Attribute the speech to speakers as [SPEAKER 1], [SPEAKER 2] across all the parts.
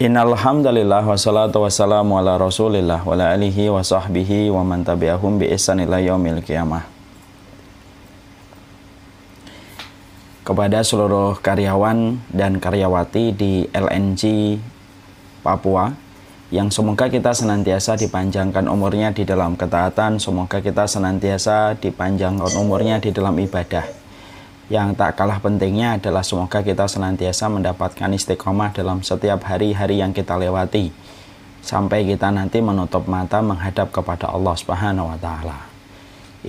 [SPEAKER 1] Innal hamdalillah wassalatu wassalamu ala Rasulillah wa ala alihi wa sahbihi wa man tabi'ahum bi ihsan ila yaumil qiyamah. Kepada seluruh karyawan dan karyawati di LNG Papua, yang semoga kita senantiasa dipanjangkan umurnya di dalam ketaatan, semoga kita senantiasa dipanjangkan umurnya di dalam ibadah. Yang tak kalah pentingnya adalah semoga kita senantiasa mendapatkan istiqomah dalam setiap hari-hari yang kita lewati, sampai kita nanti menutup mata menghadap kepada Allah Subhanahu wa Ta'ala.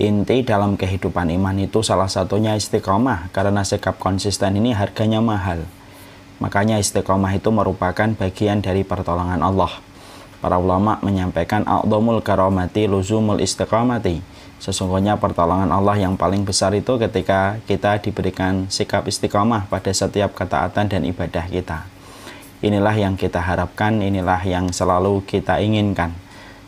[SPEAKER 1] Inti dalam kehidupan iman itu salah satunya istiqomah, karena sikap konsisten ini harganya mahal. Makanya istiqomah itu merupakan bagian dari pertolongan Allah. Para ulama menyampaikan a'dhamul karamati luzumul istiqamati. Sesungguhnya pertolongan Allah yang paling besar itu ketika kita diberikan sikap istiqomah pada setiap ketaatan dan ibadah kita. Inilah yang kita harapkan, inilah yang selalu kita inginkan.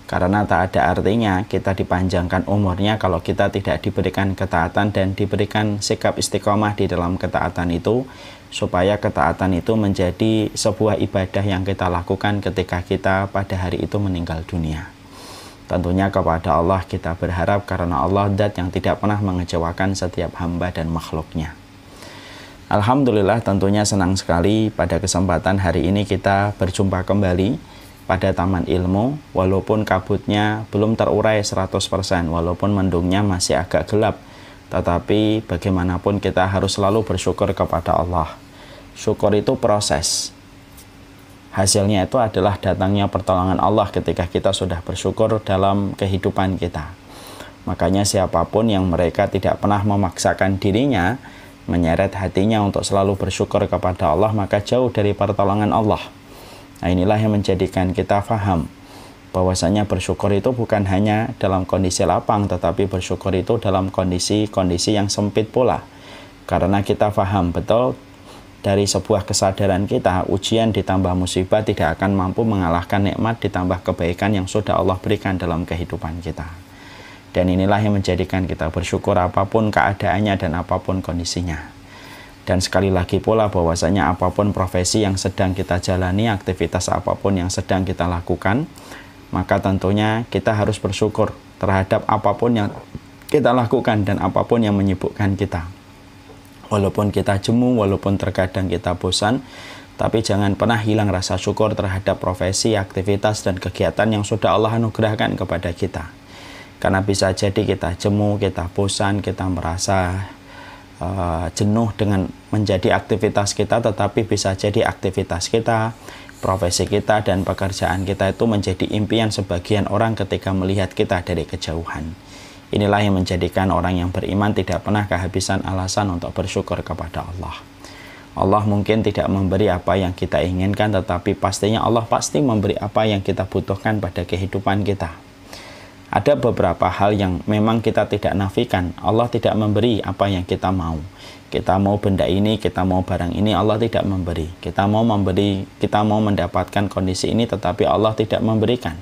[SPEAKER 1] Karena tak ada artinya kita dipanjangkan umurnya kalau kita tidak diberikan ketaatan dan diberikan sikap istiqomah di dalam ketaatan itu, supaya ketaatan itu menjadi sebuah ibadah yang kita lakukan ketika kita pada hari itu meninggal dunia. Tentunya kepada Allah kita berharap, karena Allah zat yang tidak pernah mengecewakan setiap hamba dan makhluknya. Alhamdulillah, tentunya senang sekali pada kesempatan hari ini kita berjumpa kembali pada Taman Ilmu, walaupun kabutnya belum terurai 100%, walaupun mendungnya masih agak gelap, tetapi bagaimanapun kita harus selalu bersyukur kepada Allah. Syukur itu proses. Hasilnya itu adalah datangnya pertolongan Allah ketika kita sudah bersyukur dalam kehidupan kita. Makanya siapapun yang mereka tidak pernah memaksakan dirinya, menyeret hatinya untuk selalu bersyukur kepada Allah, maka jauh dari pertolongan Allah. Nah, inilah yang menjadikan kita faham bahwasanya bersyukur itu bukan hanya dalam kondisi lapang, tetapi bersyukur itu dalam kondisi-kondisi yang sempit pula. Karena kita faham betul, dari sebuah kesadaran kita, ujian ditambah musibah tidak akan mampu mengalahkan nikmat ditambah kebaikan yang sudah Allah berikan dalam kehidupan kita. Dan inilah yang menjadikan kita bersyukur apapun keadaannya dan apapun kondisinya. Dan sekali lagi pula bahwasanya apapun profesi yang sedang kita jalani, aktivitas apapun yang sedang kita lakukan, maka tentunya kita harus bersyukur terhadap apapun yang kita lakukan dan apapun yang menyibukkan kita. Walaupun kita jemu, walaupun terkadang kita bosan, tapi jangan pernah hilang rasa syukur terhadap profesi, aktivitas, dan kegiatan yang sudah Allah anugerahkan kepada kita. Karena bisa jadi kita jemu, kita bosan, kita merasa jenuh dengan menjadi aktivitas kita, tetapi bisa jadi aktivitas kita, profesi kita, dan pekerjaan kita itu menjadi impian sebagian orang ketika melihat kita dari kejauhan. Inilah yang menjadikan orang yang beriman tidak pernah kehabisan alasan untuk bersyukur kepada Allah. Allah mungkin tidak memberi apa yang kita inginkan, tetapi pastinya Allah pasti memberi apa yang kita butuhkan pada kehidupan kita. Ada beberapa hal yang memang kita tidak nafikan. Allah tidak memberi apa yang kita mau. Kita mau benda ini, kita mau barang ini, Allah tidak memberi. Kita mau mendapatkan kondisi ini, tetapi Allah tidak memberikan.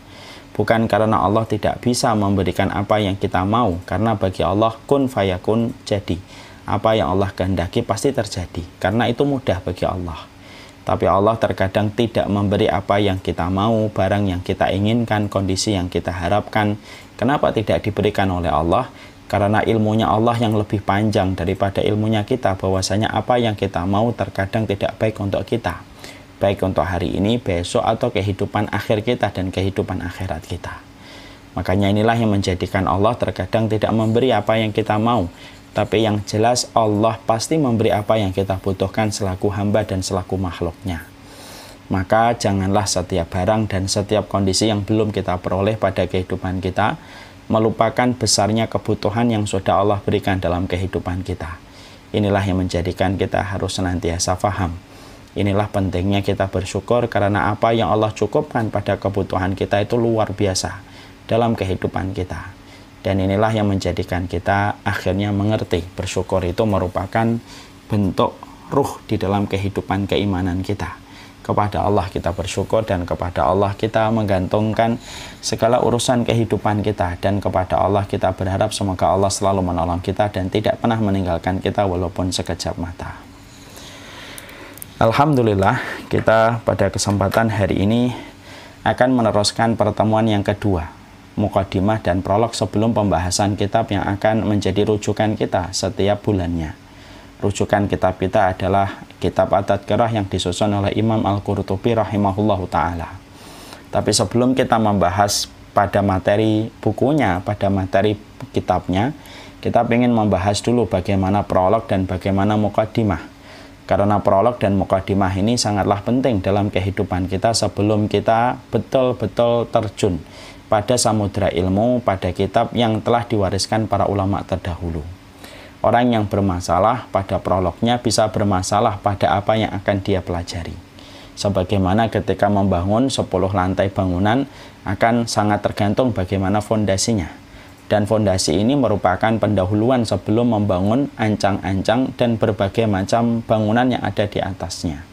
[SPEAKER 1] Bukan karena Allah tidak bisa memberikan apa yang kita mau, karena bagi Allah kun fayakun, jadi apa yang Allah kehendaki pasti terjadi, karena itu mudah bagi Allah. Tapi Allah terkadang tidak memberi apa yang kita mau, barang yang kita inginkan, kondisi yang kita harapkan. Kenapa tidak diberikan oleh Allah? Karena ilmunya Allah yang lebih panjang daripada ilmunya kita, bahwasanya apa yang kita mau terkadang tidak baik untuk kita, baik untuk hari ini, besok, atau kehidupan akhir kita dan kehidupan akhirat kita. Makanya inilah yang menjadikan Allah terkadang tidak memberi apa yang kita mau, tapi yang jelas Allah pasti memberi apa yang kita butuhkan selaku hamba dan selaku makhluknya. Maka janganlah setiap barang dan setiap kondisi yang belum kita peroleh pada kehidupan kita melupakan besarnya kebutuhan yang sudah Allah berikan dalam kehidupan kita. Inilah yang menjadikan kita harus senantiasa faham. Inilah pentingnya kita bersyukur, karena apa yang Allah cukupkan pada kebutuhan kita itu luar biasa dalam kehidupan kita. Dan inilah yang menjadikan kita akhirnya mengerti bersyukur itu merupakan bentuk ruh di dalam kehidupan keimanan kita. Kepada Allah kita bersyukur, dan kepada Allah kita menggantungkan segala urusan kehidupan kita, dan kepada Allah kita berharap semoga Allah selalu menolong kita dan tidak pernah meninggalkan kita walaupun sekejap mata. Alhamdulillah, kita pada kesempatan hari ini akan meneruskan pertemuan yang kedua, mukadimah dan prolog sebelum pembahasan kitab yang akan menjadi rujukan kita setiap bulannya. Rujukan kitab kita adalah kitab At-Tadhkirah yang disusun oleh Imam Al-Qurtubi rahimahullahu ta'ala. Tapi sebelum kita membahas pada materi bukunya, pada materi kitabnya, kita ingin membahas dulu bagaimana prolog dan bagaimana mukadimah. Karena prolog dan mukadimah ini sangatlah penting dalam kehidupan kita sebelum kita betul-betul terjun pada samudra ilmu, pada kitab yang telah diwariskan para ulama terdahulu. Orang yang bermasalah pada prolognya bisa bermasalah pada apa yang akan dia pelajari. Sebagaimana ketika membangun 10 lantai bangunan akan sangat tergantung bagaimana fondasinya. Dan fondasi ini merupakan pendahuluan sebelum membangun ancang-ancang dan berbagai macam bangunan yang ada di atasnya.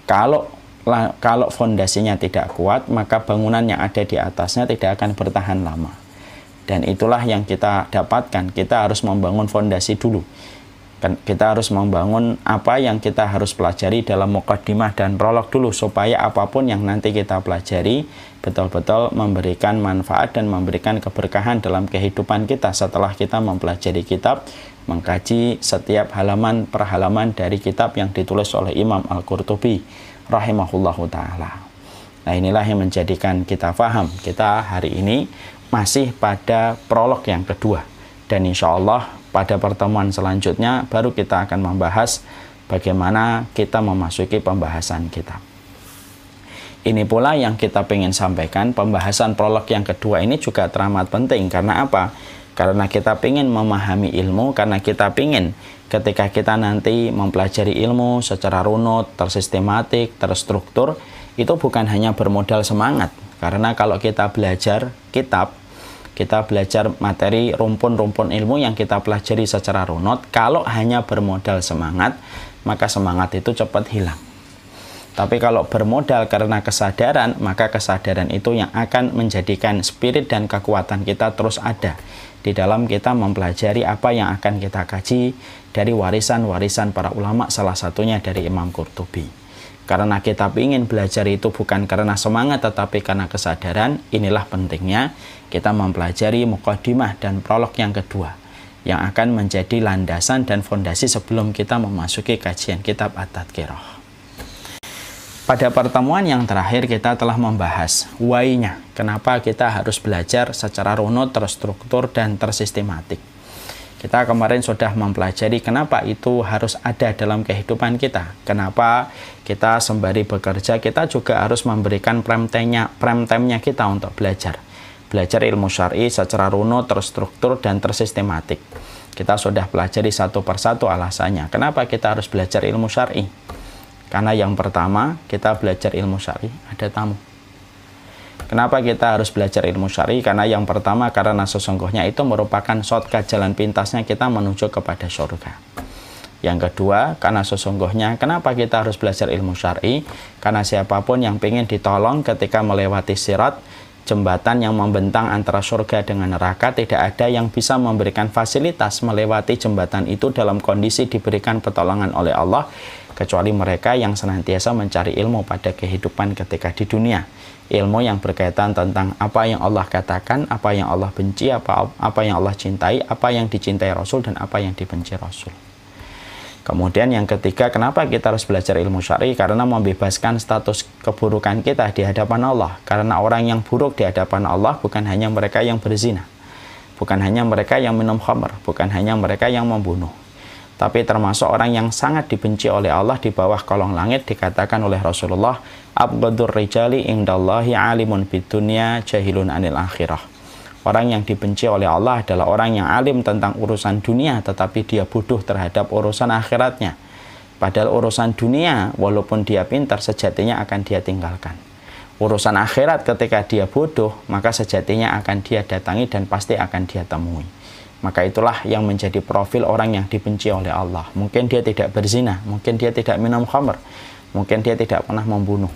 [SPEAKER 1] Kalau fondasinya tidak kuat, maka bangunan yang ada di atasnya tidak akan bertahan lama. Dan itulah yang kita dapatkan, kita harus membangun fondasi dulu. Kita harus membangun apa yang kita harus pelajari dalam mukadimah dan prolog dulu, supaya apapun yang nanti kita pelajari betul-betul memberikan manfaat dan memberikan keberkahan dalam kehidupan kita setelah kita mempelajari kitab, mengkaji setiap halaman per halaman dari kitab yang ditulis oleh Imam Al-Qurtubi rahimahullahu ta'ala. Nah, inilah yang menjadikan kita paham. Kita hari ini masih pada prolog yang kedua, dan insya Allah pada pertemuan selanjutnya baru kita akan membahas bagaimana kita memasuki pembahasan kitab. Ini pula yang kita ingin sampaikan, pembahasan prolog yang kedua ini juga teramat penting. Karena apa? Karena kita ingin memahami ilmu, karena kita ingin ketika kita nanti mempelajari ilmu secara runut, tersistematik, terstruktur, itu bukan hanya bermodal semangat. Karena kalau kita belajar kitab, kita belajar materi rumpun-rumpun ilmu yang kita pelajari secara runut, kalau hanya bermodal semangat, maka semangat itu cepat hilang. Tapi kalau bermodal karena kesadaran, maka kesadaran itu yang akan menjadikan spirit dan kekuatan kita terus ada di dalam kita mempelajari apa yang akan kita kaji dari warisan-warisan para ulama, salah satunya dari Imam Qurtubi. Karena kita ingin belajar itu bukan karena semangat tetapi karena kesadaran, inilah pentingnya kita mempelajari mukadimah dan prolog yang kedua yang akan menjadi landasan dan fondasi sebelum kita memasuki kajian kitab At-Tadhkirah. Pada pertemuan yang terakhir kita telah membahas why-nya, kenapa kita harus belajar secara runut, terstruktur, dan tersistematik. Kita kemarin sudah mempelajari kenapa itu harus ada dalam kehidupan kita. Kenapa kita sembari bekerja, kita juga harus memberikan prime time-nya kita untuk belajar. Belajar ilmu syar'i secara runut, terstruktur, dan tersistematik. Kita sudah pelajari satu persatu alasannya. Kenapa kita harus belajar ilmu syar'i? Karena yang pertama, kita belajar ilmu syar'i, ada tamu. Kenapa kita harus belajar ilmu syar'i? Karena yang pertama, karena sesungguhnya itu merupakan shortcut jalan pintasnya kita menuju kepada surga. Yang kedua, karena sesungguhnya kenapa kita harus belajar ilmu syar'i? Karena siapapun yang ingin ditolong ketika melewati sirat, jembatan yang membentang antara surga dengan neraka, tidak ada yang bisa memberikan fasilitas melewati jembatan itu dalam kondisi diberikan pertolongan oleh Allah, kecuali mereka yang senantiasa mencari ilmu pada kehidupan ketika di dunia. Ilmu yang berkaitan tentang apa yang Allah katakan, apa yang Allah benci, apa yang Allah cintai, apa yang dicintai Rasul, dan apa yang dibenci Rasul. Kemudian yang ketiga, kenapa kita harus belajar ilmu syar'i? Karena membebaskan status keburukan kita di hadapan Allah. Karena orang yang buruk di hadapan Allah bukan hanya mereka yang berzina, bukan hanya mereka yang minum khamr, bukan hanya mereka yang membunuh, tapi termasuk orang yang sangat dibenci oleh Allah di bawah kolong langit. Dikatakan oleh Rasulullah, abghadur rijali indallahi alimun bidunya jahilun anil akhirah. Orang yang dibenci oleh Allah adalah orang yang alim tentang urusan dunia, tetapi dia bodoh terhadap urusan akhiratnya. Padahal urusan dunia, walaupun dia pintar, sejatinya akan dia tinggalkan. Urusan akhirat ketika dia bodoh, maka sejatinya akan dia datangi dan pasti akan dia temui. Maka itulah yang menjadi profil orang yang dibenci oleh Allah. Mungkin dia tidak berzina, mungkin dia tidak minum khamr, mungkin dia tidak pernah membunuh,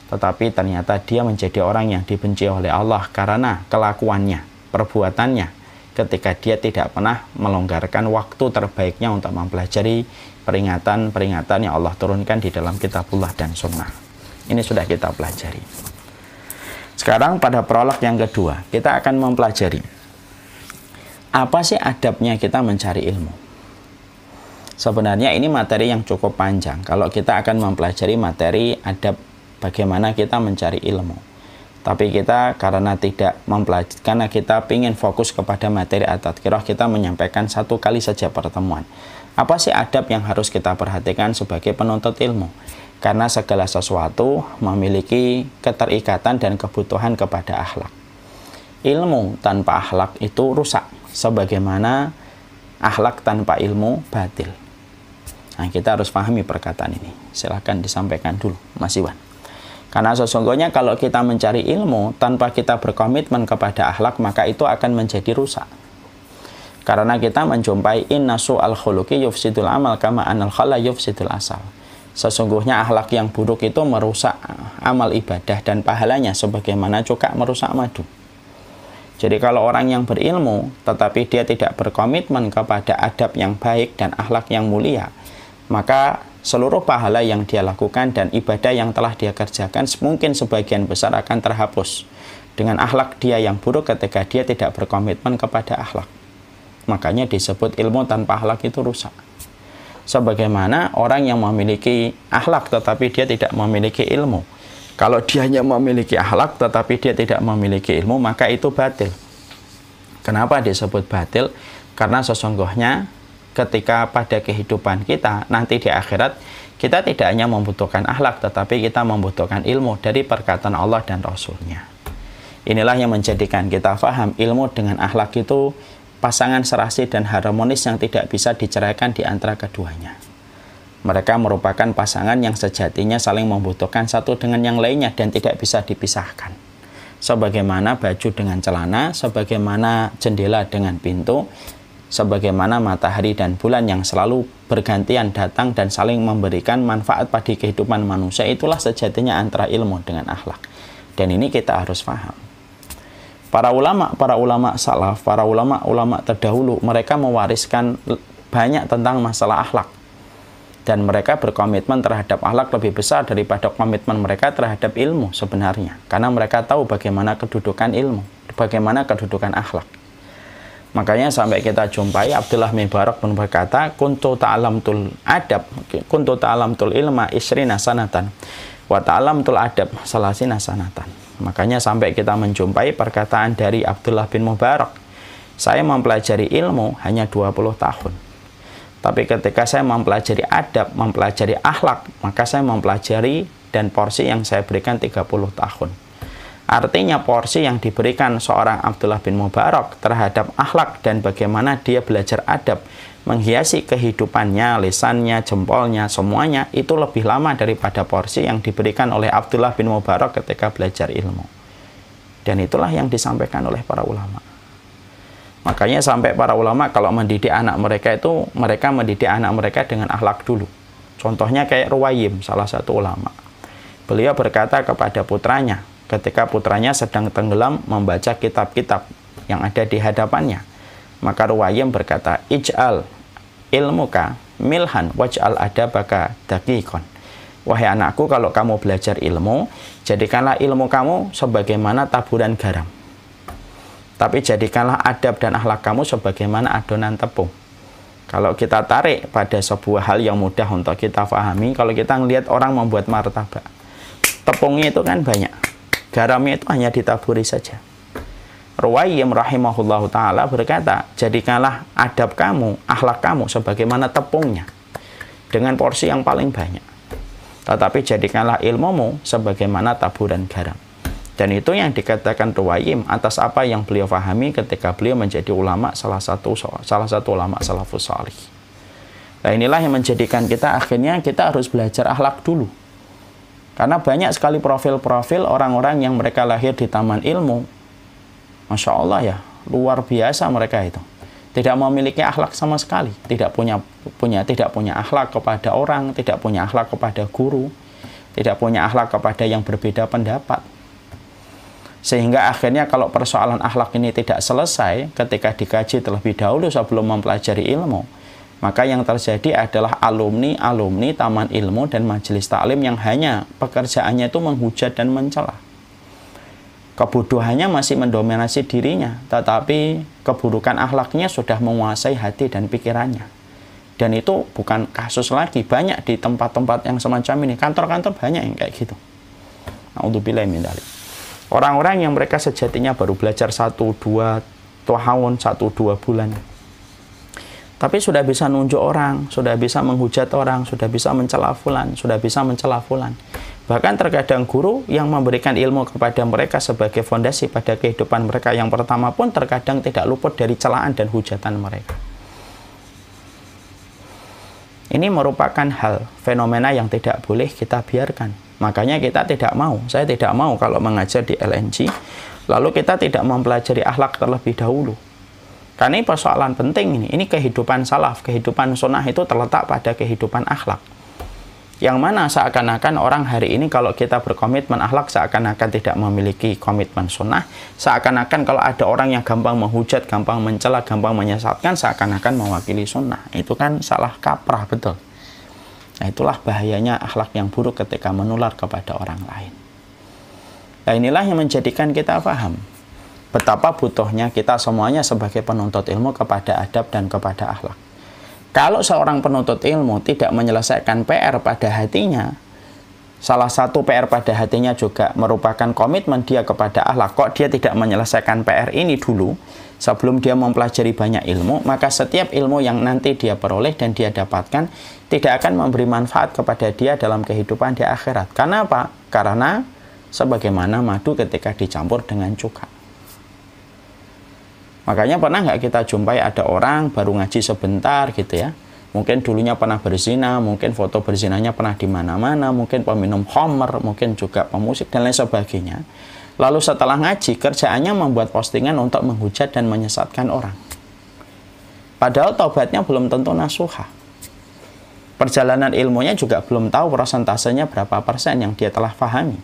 [SPEAKER 1] tetapi ternyata dia menjadi orang yang dibenci oleh Allah karena kelakuannya, perbuatannya, ketika dia tidak pernah melonggarkan waktu terbaiknya untuk mempelajari peringatan-peringatan yang Allah turunkan di dalam kitabullah dan sunnah. Ini sudah kita pelajari. Sekarang pada prolog yang kedua, kita akan mempelajari apa sih adabnya kita mencari ilmu. Sebenarnya ini materi yang cukup panjang kalau kita akan mempelajari materi adab bagaimana kita mencari ilmu. Tapi kita karena kita ingin fokus kepada materi at-tadhkirah, kita menyampaikan satu kali saja pertemuan. Apa sih adab yang harus kita perhatikan sebagai penuntut ilmu? Karena segala sesuatu memiliki keterikatan dan kebutuhan kepada akhlak. Ilmu tanpa akhlak itu rusak, sebagaimana akhlak tanpa ilmu batil. Nah, kita harus pahami perkataan ini. Silakan disampaikan dulu, Mas Iwan. Karena sesungguhnya kalau kita mencari ilmu tanpa kita berkomitmen kepada akhlak, maka itu akan menjadi rusak. Karena kita menjumpai inna su'al khuluqi yufsidul amal kama anal khala yufsidul asal. Sesungguhnya akhlak yang buruk itu merusak amal ibadah dan pahalanya sebagaimana cuka merusak madu. Jadi kalau orang yang berilmu tetapi dia tidak berkomitmen kepada adab yang baik dan akhlak yang mulia, maka seluruh pahala yang dia lakukan dan ibadah yang telah dia kerjakan mungkin sebagian besar akan terhapus dengan akhlak dia yang buruk ketika dia tidak berkomitmen kepada akhlak. Makanya disebut ilmu tanpa akhlak itu rusak. Sebagaimana orang yang memiliki akhlak tetapi dia tidak memiliki ilmu. Kalau dia hanya memiliki akhlak tetapi dia tidak memiliki ilmu, maka itu batil. Kenapa disebut batil? Karena sesungguhnya ketika pada kehidupan kita nanti di akhirat, kita tidak hanya membutuhkan akhlak tetapi kita membutuhkan ilmu dari perkataan Allah dan Rasulnya. Inilah yang menjadikan kita faham ilmu dengan akhlak itu pasangan serasi dan harmonis yang tidak bisa diceraikan di antara keduanya. Mereka merupakan pasangan yang sejatinya saling membutuhkan satu dengan yang lainnya dan tidak bisa dipisahkan. Sebagaimana baju dengan celana, sebagaimana jendela dengan pintu, sebagaimana matahari dan bulan yang selalu bergantian datang dan saling memberikan manfaat pada kehidupan manusia, itulah sejatinya antara ilmu dengan akhlak. Dan ini kita harus paham. Para ulama salaf, para ulama terdahulu, mereka mewariskan banyak tentang masalah akhlak. Dan mereka berkomitmen terhadap akhlak lebih besar daripada komitmen mereka terhadap ilmu sebenarnya. Karena mereka tahu bagaimana kedudukan ilmu, bagaimana kedudukan akhlak. Makanya sampai kita jumpai Abdullah bin Mubarak pun berkata, kuntu ta'alamtul ilma isrina sanatan wa ta'alamtul adab salasina sanatan. Makanya sampai kita menjumpai perkataan dari Abdullah bin Mubarak, saya mempelajari ilmu hanya 20 tahun. Tapi ketika saya mempelajari adab, mempelajari akhlak, maka saya mempelajari dan porsi yang saya berikan 30 tahun. Artinya porsi yang diberikan seorang Abdullah bin Mubarak terhadap akhlak dan bagaimana dia belajar adab, menghiasi kehidupannya, lisannya, jempolnya, semuanya, itu lebih lama daripada porsi yang diberikan oleh Abdullah bin Mubarak ketika belajar ilmu. Dan itulah yang disampaikan oleh para ulama. Makanya sampai para ulama kalau mendidik anak mereka itu, mereka mendidik anak mereka dengan akhlak dulu. Contohnya kayak Ruwayyim, salah satu ulama. Beliau berkata kepada putranya, ketika putranya sedang tenggelam membaca kitab-kitab yang ada di hadapannya, maka Ruwayyim berkata, ij'al ilmuka milhan waj'al adabaka daqiqan. Wahai anakku, kalau kamu belajar ilmu, jadikanlah ilmu kamu sebagaimana taburan garam. Tapi jadikanlah adab dan akhlak kamu sebagaimana adonan tepung. Kalau kita tarik pada sebuah hal yang mudah untuk kita pahami, kalau kita melihat orang membuat martabak, tepungnya itu kan banyak, garamnya itu hanya ditaburi saja. Ruwayyim rahimahullahu ta'ala berkata, jadikanlah adab kamu, akhlak kamu sebagaimana tepungnya, dengan porsi yang paling banyak. Tetapi jadikanlah ilmumu sebagaimana taburan garam. Dan itu yang dikatakan Ruwayyim atas apa yang beliau pahami ketika beliau menjadi ulama, salah satu ulama salafus salih. Nah, inilah yang menjadikan kita akhirnya kita harus belajar akhlak dulu. Karena banyak sekali profil-profil orang-orang yang mereka lahir di taman ilmu. Masya Allah ya, luar biasa mereka itu. Tidak memiliki akhlak sama sekali. Tidak punya akhlak kepada orang, tidak punya akhlak kepada guru, tidak punya akhlak kepada yang berbeda pendapat. Sehingga akhirnya kalau persoalan akhlak ini tidak selesai ketika dikaji terlebih dahulu sebelum mempelajari ilmu, maka yang terjadi adalah alumni taman ilmu dan majelis taklim yang hanya pekerjaannya itu menghujat dan mencela. Kebodohannya masih mendominasi dirinya, tetapi keburukan akhlaknya sudah menguasai hati dan pikirannya. Dan itu bukan kasus lagi, banyak di tempat-tempat yang semacam ini, kantor-kantor banyak yang kayak gitu. Na'udzubillah min dzalik. Orang-orang yang mereka sejatinya baru belajar 1-2 tahun, 1-2 bulan, tapi sudah bisa nunjuk orang, sudah bisa menghujat orang, sudah bisa mencela fulan, sudah bisa mencela fulan. Bahkan terkadang guru yang memberikan ilmu kepada mereka sebagai fondasi pada kehidupan mereka yang pertama pun terkadang tidak luput dari celaan dan hujatan mereka. Ini merupakan hal, fenomena yang tidak boleh kita biarkan. Makanya kita tidak mau, saya tidak mau kalau mengajar di LNG, lalu kita tidak mempelajari akhlak terlebih dahulu. Karena ini persoalan penting ini kehidupan salaf, kehidupan sunnah itu terletak pada kehidupan akhlak. Yang mana seakan-akan orang hari ini kalau kita berkomitmen akhlak seakan-akan tidak memiliki komitmen sunnah, seakan-akan kalau ada orang yang gampang menghujat, gampang mencela, gampang menyesatkan, seakan-akan mewakili sunnah. Itu kan salah kaprah, betul. Nah, itulah bahayanya akhlak yang buruk ketika menular kepada orang lain. Nah, inilah yang menjadikan kita paham betapa butuhnya kita semuanya sebagai penuntut ilmu kepada adab dan kepada akhlak. Kalau seorang penuntut ilmu tidak menyelesaikan PR pada hatinya, salah satu PR pada hatinya juga merupakan komitmen dia kepada akhlak. Kok dia tidak menyelesaikan PR ini dulu sebelum dia mempelajari banyak ilmu, maka setiap ilmu yang nanti dia peroleh dan dia dapatkan tidak akan memberi manfaat kepada dia dalam kehidupan di akhirat. Karena apa? Karena sebagaimana madu ketika dicampur dengan cuka. Makanya pernah nggak kita jumpai ada orang baru ngaji sebentar gitu ya. Mungkin dulunya pernah berzina, mungkin foto berzinanya pernah di mana-mana, mungkin peminum khamr, mungkin juga pemusik dan lain sebagainya. Lalu setelah ngaji, kerjaannya membuat postingan untuk menghujat dan menyesatkan orang. Padahal taubatnya belum tentu nasuha. Perjalanan ilmunya juga belum tahu persentasenya berapa persen yang dia telah pahami.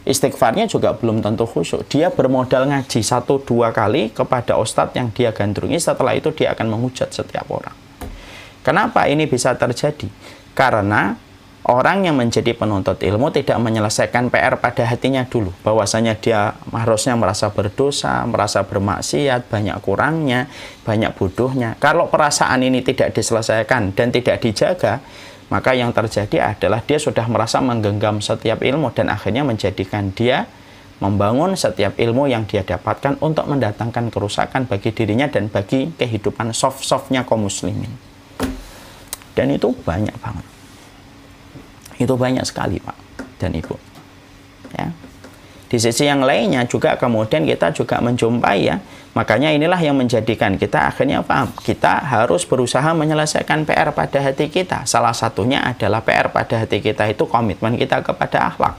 [SPEAKER 1] Istighfarnya juga belum tentu khusyuk. Dia bermodal ngaji 1-2 kali kepada ustadz yang dia gandrungi, setelah itu dia akan menghujat setiap orang. Kenapa ini bisa terjadi? Karena orang yang menjadi penuntut ilmu tidak menyelesaikan PR pada hatinya dulu. Bahwasanya dia harusnya merasa berdosa, merasa bermaksiat, banyak kurangnya, banyak bodohnya. Kalau perasaan ini tidak diselesaikan dan tidak dijaga, maka yang terjadi adalah dia sudah merasa menggenggam setiap ilmu dan akhirnya menjadikan dia membangun setiap ilmu yang dia dapatkan untuk mendatangkan kerusakan bagi dirinya dan bagi kehidupan soft-softnya kaum muslimin. Dan itu banyak banget. Itu banyak sekali, Pak dan Ibu. Ya. Di sisi yang lainnya juga kemudian kita juga menjumpai ya. Makanya inilah yang menjadikan kita akhirnya paham. Kita harus berusaha menyelesaikan PR pada hati kita. Salah satunya adalah PR pada hati kita itu komitmen kita kepada akhlak.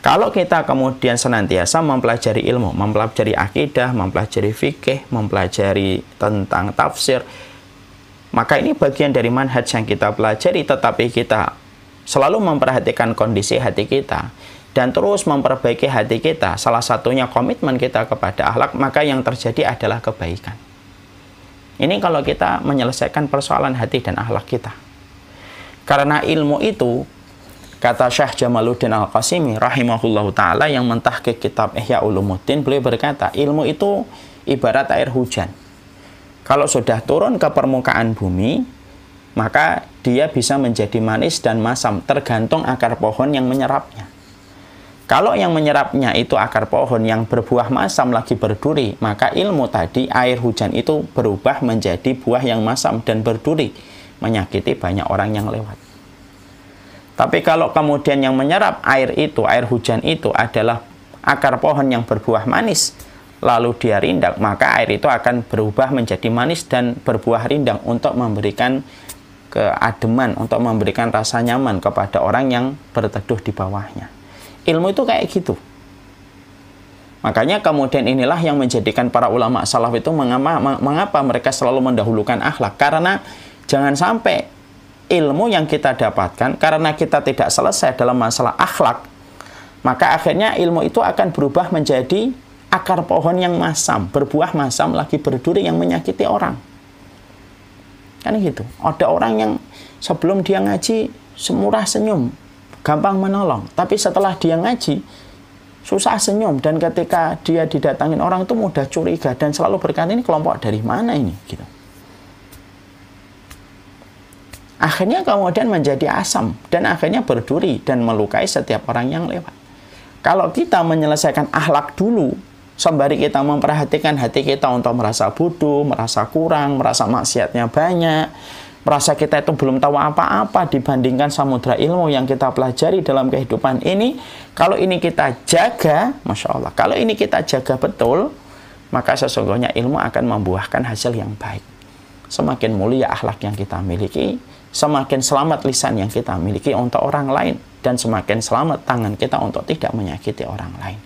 [SPEAKER 1] Kalau kita kemudian senantiasa mempelajari ilmu, mempelajari akidah, mempelajari fikih, mempelajari tentang tafsir, maka ini bagian dari manhaj yang kita pelajari, tetapi kita selalu memperhatikan kondisi hati kita dan terus memperbaiki hati kita, salah satunya komitmen kita kepada akhlak, maka yang terjadi adalah kebaikan. Ini kalau kita menyelesaikan persoalan hati dan akhlak kita. Karena ilmu itu, kata Syekh Jamaluddin Al-Qasimi rahimahullahu ta'ala yang mentahqiq kitab Ihya Ulumuddin, beliau berkata, ilmu itu ibarat air hujan. Kalau sudah turun ke permukaan bumi, maka dia bisa menjadi manis dan masam, tergantung akar pohon yang menyerapnya. Kalau yang menyerapnya itu akar pohon yang berbuah masam lagi berduri, maka ilmu tadi, air hujan itu berubah menjadi buah yang masam dan berduri, menyakiti banyak orang yang lewat. Tapi kalau kemudian yang menyerap air itu, air hujan itu adalah akar pohon yang berbuah manis, lalu dia rindang, maka air itu akan berubah menjadi manis dan berbuah rindang untuk memberikan keademan, untuk memberikan rasa nyaman kepada orang yang berteduh di bawahnya. Ilmu itu kayak gitu. Makanya kemudian inilah yang menjadikan para ulama salaf itu mengapa mereka selalu mendahulukan akhlak. Karena jangan sampai ilmu yang kita dapatkan, karena kita tidak selesai dalam masalah akhlak, Maka akhirnya ilmu itu akan berubah menjadi akar pohon yang masam, berbuah masam lagi berduri yang menyakiti orang. Kan gitu. Ada orang yang sebelum dia ngaji semurah senyum, gampang menolong. Tapi setelah dia ngaji, susah senyum. Dan ketika dia didatangin orang itu mudah curiga. Dan selalu berkata, ini kelompok dari mana ini? Gitu. Akhirnya kemudian menjadi asam. Dan akhirnya berduri dan melukai setiap orang yang lewat. Kalau kita menyelesaikan akhlak dulu, sembari kita memperhatikan hati kita untuk merasa bodoh, merasa kurang, merasa maksiatnya banyak, merasa kita itu belum tahu apa-apa dibandingkan samudra ilmu yang kita pelajari dalam kehidupan ini. Kalau ini kita jaga, Masya Allah, kalau ini kita jaga betul, maka sesungguhnya ilmu akan membuahkan hasil yang baik. Semakin mulia akhlak yang kita miliki, semakin selamat lisan yang kita miliki untuk orang lain, dan semakin selamat tangan kita untuk tidak menyakiti orang lain.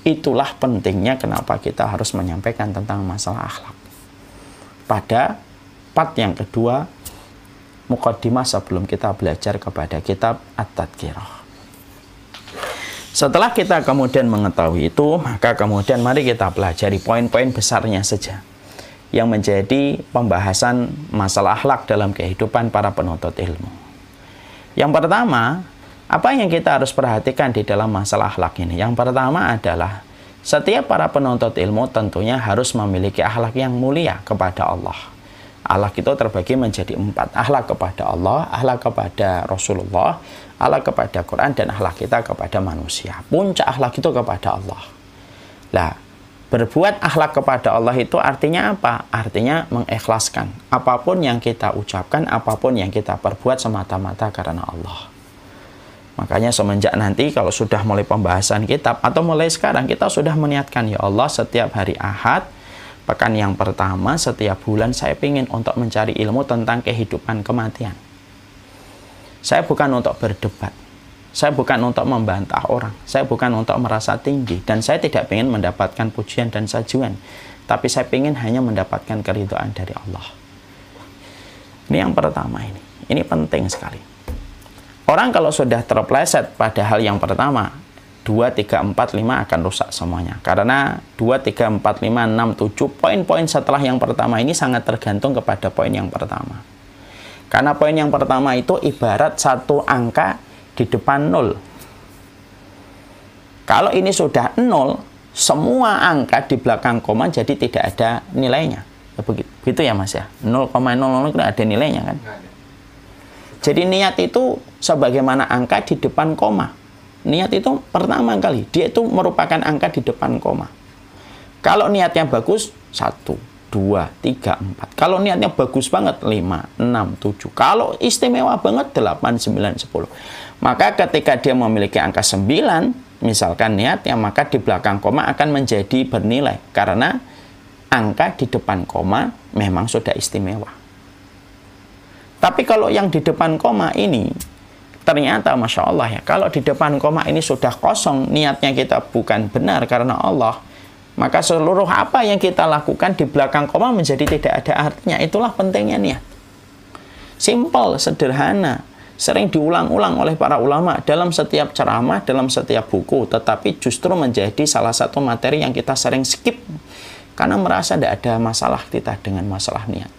[SPEAKER 1] Itulah pentingnya kenapa kita harus menyampaikan tentang masalah akhlak. Pada part yang kedua, muqaddimah sebelum kita belajar kepada kitab At-Tadhkirah. Setelah kita kemudian mengetahui itu, maka kemudian mari kita pelajari poin-poin besarnya saja yang menjadi pembahasan masalah akhlak dalam kehidupan para penuntut ilmu. Yang pertama, apa yang kita harus perhatikan di dalam masalah akhlak ini? Yang pertama adalah setiap para penuntut ilmu tentunya harus memiliki akhlak yang mulia kepada Allah. Akhlak itu terbagi menjadi 4. Akhlak kepada Allah, akhlak kepada Rasulullah, akhlak kepada Quran, dan akhlak kita kepada manusia. Puncak akhlak itu kepada Allah. Nah, berbuat akhlak kepada Allah itu artinya apa? Artinya mengikhlaskan. Apapun yang kita ucapkan, apapun yang kita perbuat semata-mata karena Allah. Makanya semenjak nanti kalau sudah mulai pembahasan kitab atau mulai sekarang kita sudah meniatkan, ya Allah, setiap hari Ahad, pekan yang pertama setiap bulan saya ingin untuk mencari ilmu tentang kehidupan kematian. Saya bukan untuk berdebat, saya bukan untuk membantah orang, saya bukan untuk merasa tinggi, dan saya tidak ingin mendapatkan pujian dan sajuan, tapi saya ingin hanya mendapatkan keridhaan dari Allah. Ini yang pertama ini penting sekali. Orang kalau sudah terpleset pada hal yang pertama, 2, 3, 4, 5 akan rusak semuanya. Karena 2, 3, 4, 5, 6, 7, poin-poin setelah yang pertama ini sangat tergantung kepada poin yang pertama. Karena poin yang pertama itu ibarat satu angka di depan 0. Kalau ini sudah 0, semua angka di belakang koma jadi tidak ada nilainya. Begitu ya Mas ya? 0,00 itu ada nilainya kan? Jadi niat itu sebagaimana angka di depan koma. Niat itu pertama kali, dia itu merupakan angka di depan koma. Kalau niatnya bagus, 1, 2, 3, 4. Kalau niatnya bagus banget, 5, 6, 7. Kalau istimewa banget, 8, 9, 10. Maka ketika dia memiliki angka 9, misalkan niatnya, maka di belakang koma akan menjadi bernilai. Karena angka di depan koma memang sudah istimewa. Tapi kalau yang di depan koma ini, ternyata Masya Allah ya, kalau di depan koma ini sudah kosong, niatnya kita bukan benar karena Allah, maka seluruh apa yang kita lakukan di belakang koma menjadi tidak ada artinya. Itulah pentingnya niat. Simple, sederhana, sering diulang-ulang oleh para ulama dalam setiap ceramah, dalam setiap buku, tetapi justru menjadi salah satu materi yang kita sering skip karena merasa tidak ada masalah kita dengan masalah niat.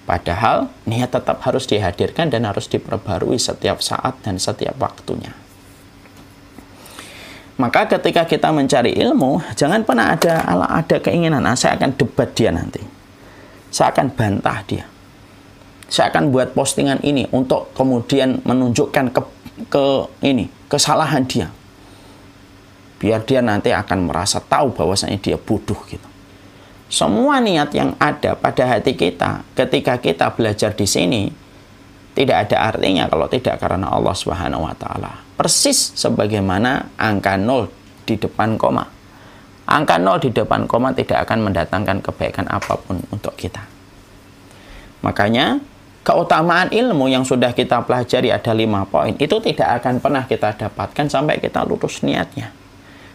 [SPEAKER 1] Padahal niat tetap harus dihadirkan dan harus diperbarui setiap saat dan setiap waktunya. Maka ketika kita mencari ilmu, jangan pernah ada keinginan, saya akan debat dia nanti, saya akan bantah dia, saya akan buat postingan ini untuk kemudian menunjukkan kesalahan dia, biar dia nanti akan merasa tahu bahwasanya dia bodoh gitu. Semua niat yang ada pada hati kita ketika kita belajar di sini tidak ada artinya kalau tidak karena Allah Subhanahu wa taala. Persis sebagaimana angka 0 di depan koma. Angka 0 di depan koma tidak akan mendatangkan kebaikan apapun untuk kita. Makanya keutamaan ilmu yang sudah kita pelajari ada 5 poin, itu tidak akan pernah kita dapatkan sampai kita lurus niatnya.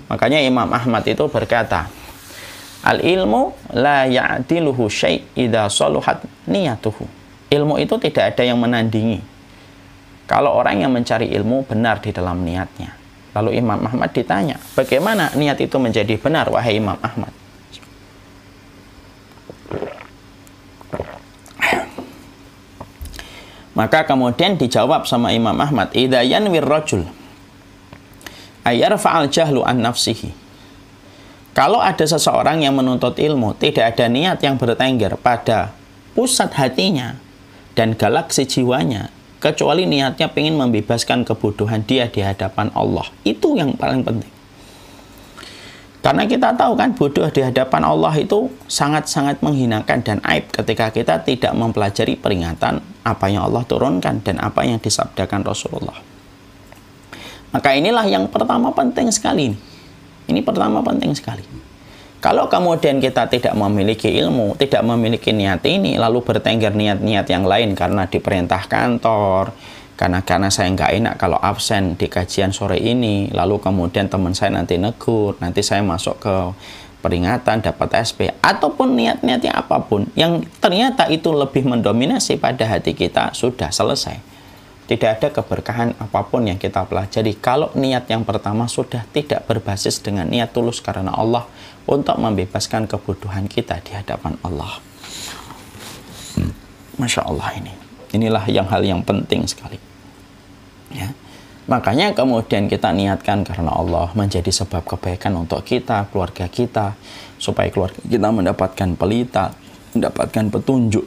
[SPEAKER 1] Makanya Imam Ahmad itu berkata, al-ilmu la ya'diluhu syai' idza saluhat niyatuhu. Ilmu itu tidak ada yang menandingi kalau orang yang mencari ilmu benar di dalam niatnya. Lalu Imam Ahmad ditanya, bagaimana niat itu menjadi benar, wahai Imam Ahmad? Maka kemudian dijawab sama Imam Ahmad, idza yanwir rajul ayarfa'al jahlu an nafsihi. Kalau ada seseorang yang menuntut ilmu, tidak ada niat yang bertengger pada pusat hatinya dan galaksi jiwanya, kecuali niatnya ingin membebaskan kebodohan dia di hadapan Allah. Itu yang paling penting. Karena kita tahu kan, bodoh di hadapan Allah itu sangat-sangat menghinakan dan aib ketika kita tidak mempelajari peringatan apa yang Allah turunkan dan apa yang disabdakan Rasulullah. Maka inilah yang pertama penting sekali. Ini pertama penting sekali. Kalau kemudian kita tidak memiliki ilmu, tidak memiliki niat ini, lalu bertengger niat-niat yang lain karena diperintah kantor, karena saya nggak enak kalau absen di kajian sore ini, lalu kemudian teman saya nanti negur, nanti saya masuk ke peringatan, dapat SP, ataupun niat-niatnya apapun, yang ternyata itu lebih mendominasi pada hati kita, sudah selesai. Tidak ada keberkahan apapun yang kita pelajari kalau niat yang pertama sudah tidak berbasis dengan niat tulus karena Allah untuk membebaskan kebodohan kita di hadapan Allah. Masya Allah ini. Inilah hal yang penting sekali. Ya. Makanya kemudian kita niatkan karena Allah menjadi sebab kebaikan untuk kita, keluarga kita, supaya keluarga kita mendapatkan pelita, mendapatkan petunjuk,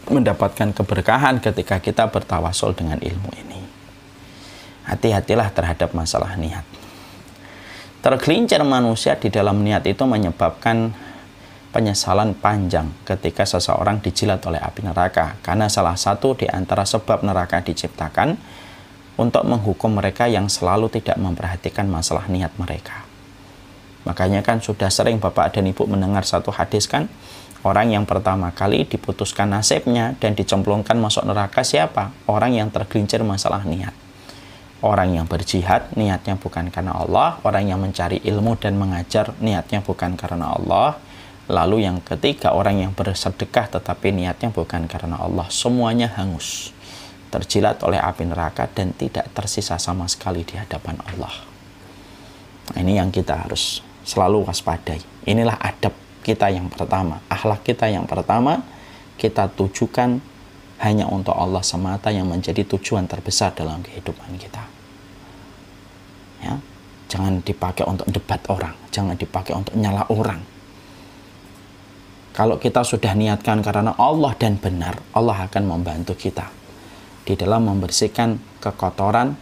[SPEAKER 1] mendapatkan keberkahan ketika kita bertawasul dengan ilmu ini. Hati-hatilah terhadap masalah niat. Tergelincir manusia di dalam niat itu menyebabkan penyesalan panjang ketika seseorang dijilat oleh api neraka, karena salah satu di antara sebab neraka diciptakan untuk menghukum mereka yang selalu tidak memperhatikan masalah niat mereka. Makanya kan sudah sering Bapak dan Ibu mendengar satu hadis kan, orang yang pertama kali diputuskan nasibnya dan dicemplungkan masuk neraka siapa? Orang yang tergelincir masalah niat. Orang yang berjihad niatnya bukan karena Allah, orang yang mencari ilmu dan mengajar niatnya bukan karena Allah. Lalu yang ketiga, orang yang bersedekah tetapi niatnya bukan karena Allah. Semuanya hangus, terjilat oleh api neraka dan tidak tersisa sama sekali di hadapan Allah. Nah, ini yang kita harus selalu waspadai. Inilah adab kita yang pertama, akhlak kita yang pertama, kita tujukan hanya untuk Allah semata yang menjadi tujuan terbesar dalam kehidupan kita. Ya, jangan dipakai untuk debat orang, jangan dipakai untuk nyala orang. Kalau kita sudah niatkan karena Allah dan benar, Allah akan membantu kita di dalam membersihkan kekotoran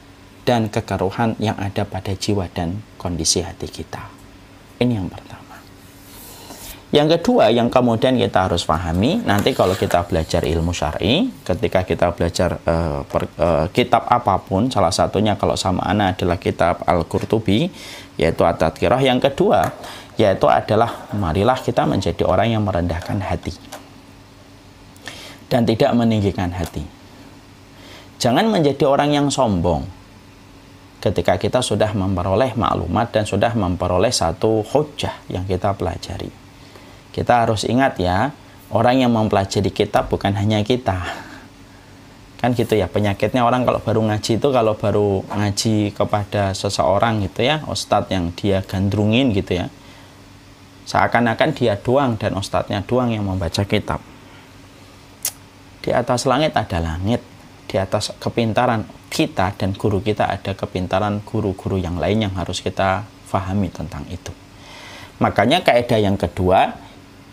[SPEAKER 1] dan kekeruhan yang ada pada jiwa dan kondisi hati kita. Ini yang pertama. Yang kedua, yang kemudian kita harus pahami, nanti kalau kita belajar ilmu syar'i, ketika kita belajar kitab apapun, salah satunya kalau sama ana adalah kitab Al-Qurtubi, yaitu At-Tadhkirah. Yang kedua, yaitu adalah marilah kita menjadi orang yang merendahkan hati dan tidak meninggikan hati. Jangan menjadi orang yang sombong ketika kita sudah memperoleh maklumat dan sudah memperoleh satu hujjah yang kita pelajari. Kita harus ingat ya, orang yang mempelajari kitab bukan hanya kita. Kan gitu ya, penyakitnya orang kalau baru ngaji itu, kalau baru ngaji kepada seseorang gitu ya, ustadz yang dia gandrungin gitu ya, seakan-akan dia doang dan ustadznya doang yang membaca kitab. Di atas langit ada langit, di atas kepintaran kita dan guru kita ada kepintaran guru-guru yang lain yang harus kita fahami tentang itu. Makanya kaidah yang kedua,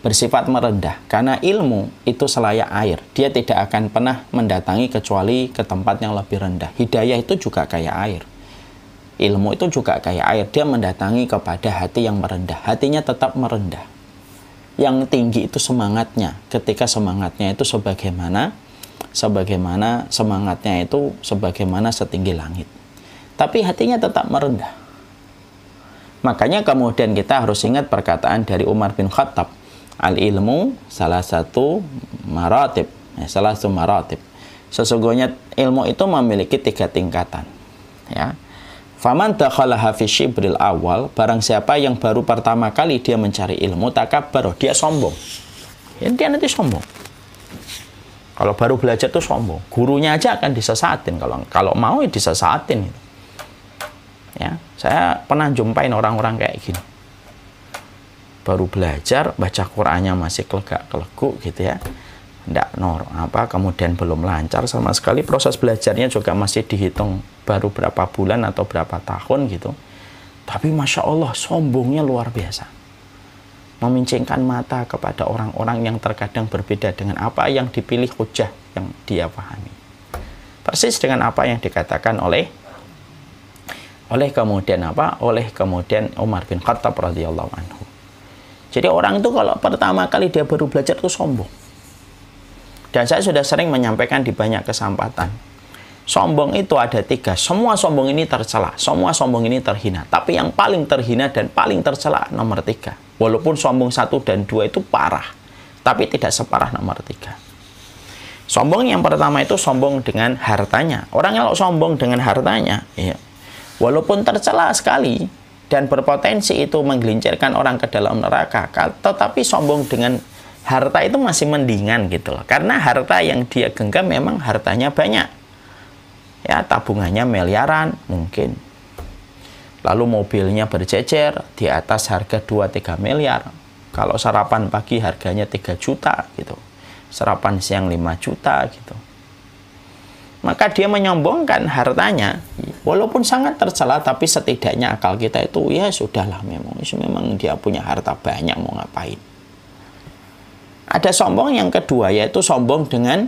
[SPEAKER 1] bersifat merendah, karena ilmu itu selayak air, dia tidak akan pernah mendatangi kecuali ke tempat yang lebih rendah. Hidayah itu juga kayak air, ilmu itu juga kayak air, dia mendatangi kepada hati yang merendah, hatinya tetap merendah. Yang tinggi itu semangatnya, ketika semangatnya itu sebagaimana semangatnya itu sebagaimana setinggi langit, tapi hatinya tetap merendah. Makanya kemudian kita harus ingat perkataan dari Umar bin Khattab, al-ilmu salah satu maratib. Sesungguhnya ilmu itu memiliki 3 tingkatan. Ya. Faman dakhalaha fi syibril awal, barang siapa yang baru pertama kali dia mencari ilmu, takabbar, dia sombong. Ya, dia nanti sombong. Kalau baru belajar tuh sombong. Gurunya aja akan disesatin, kalau mau ya disesatin. Ya. Saya pernah jumpain orang-orang kayak gini. Baru belajar, baca Qur'annya masih kelegak-keleguk gitu ya. Kemudian belum lancar sama sekali. Proses belajarnya juga masih dihitung baru berapa bulan atau berapa tahun gitu. Tapi Masya Allah, sombongnya luar biasa. Memincingkan mata kepada orang-orang yang terkadang berbeda dengan apa yang dipilih hujah yang dia pahami. Persis dengan apa yang dikatakan oleh kemudian Umar bin Khattab radhiyallahu anhu. Jadi orang itu kalau pertama kali dia baru belajar itu sombong. Dan saya sudah sering menyampaikan di banyak kesempatan. Sombong itu ada 3. Semua sombong ini tercela. Semua sombong ini terhina. Tapi yang paling terhina dan paling tercela nomor 3. Walaupun sombong 1 dan 2 itu parah. Tapi tidak separah nomor 3. Sombong yang pertama itu sombong dengan hartanya. Orang kalau sombong dengan hartanya, ya, walaupun tercela sekali dan berpotensi itu menggelincirkan orang ke dalam neraka, tetapi sombong dengan harta itu masih mendingan gitu loh. Karena harta yang dia genggam memang hartanya banyak. Ya, tabungannya miliaran mungkin. Lalu mobilnya berjejer di atas harga 2-3 miliar. Kalau sarapan pagi harganya 3 juta gitu. Sarapan siang 5 juta gitu. Maka dia menyombongkan hartanya, walaupun sangat tercela, tapi setidaknya akal kita itu ya sudahlah, memang dia punya harta banyak, mau ngapain. Ada sombong yang kedua, yaitu sombong dengan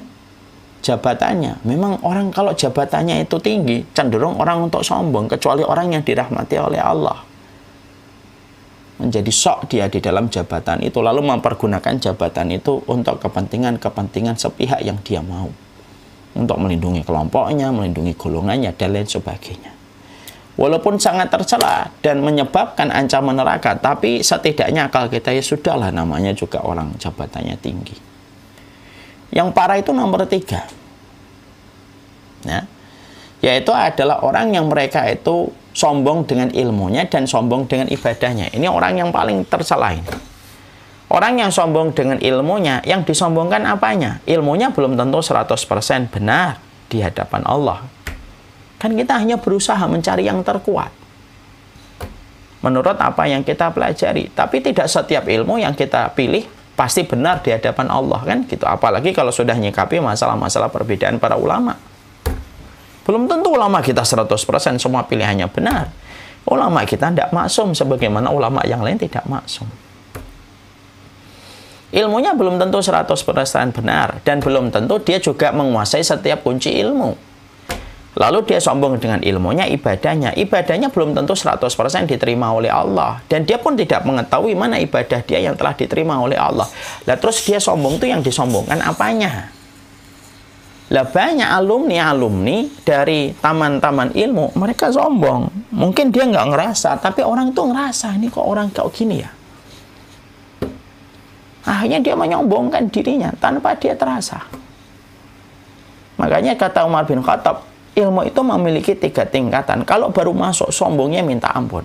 [SPEAKER 1] jabatannya. Memang orang kalau jabatannya itu tinggi, cenderung orang untuk sombong, kecuali orang yang dirahmati oleh Allah. Menjadi sok dia di dalam jabatan itu, lalu mempergunakan jabatan itu untuk kepentingan sepihak yang dia mau. Untuk melindungi kelompoknya, melindungi golongannya, dan lain sebagainya. Walaupun sangat tercela dan menyebabkan ancaman neraka, tapi setidaknya akal kita ya sudahlah, namanya juga orang jabatannya tinggi. Yang parah itu nomor 3. Ya, yaitu adalah orang yang mereka itu sombong dengan ilmunya dan sombong dengan ibadahnya. Ini orang yang paling tercela ini. Orang yang sombong dengan ilmunya, yang disombongkan apanya? Ilmunya belum tentu 100% benar di hadapan Allah. Kan kita hanya berusaha mencari yang terkuat menurut apa yang kita pelajari. Tapi tidak setiap ilmu yang kita pilih pasti benar di hadapan Allah, kan gitu. Apalagi kalau sudah nyikapi masalah-masalah perbedaan para ulama. Belum tentu ulama kita 100% semua pilihannya benar. Ulama kita tidak maksum sebagaimana ulama yang lain tidak maksum. Ilmunya belum tentu 100% benar, dan belum tentu dia juga menguasai setiap kunci ilmu. Lalu dia sombong dengan ilmunya, ibadahnya belum tentu 100% diterima oleh Allah, dan dia pun tidak mengetahui mana ibadah dia yang telah diterima oleh Allah. Lah terus dia sombong itu yang disombongkan apanya? Lah banyak alumni dari taman-taman ilmu, mereka sombong. Mungkin dia nggak ngerasa, tapi orang itu ngerasa, ini kok orang kayak gini ya. Akhirnya dia menyombongkan dirinya tanpa dia terasa. Makanya kata Umar bin Khattab, ilmu itu memiliki 3 tingkatan. Kalau baru masuk, sombongnya minta ampun.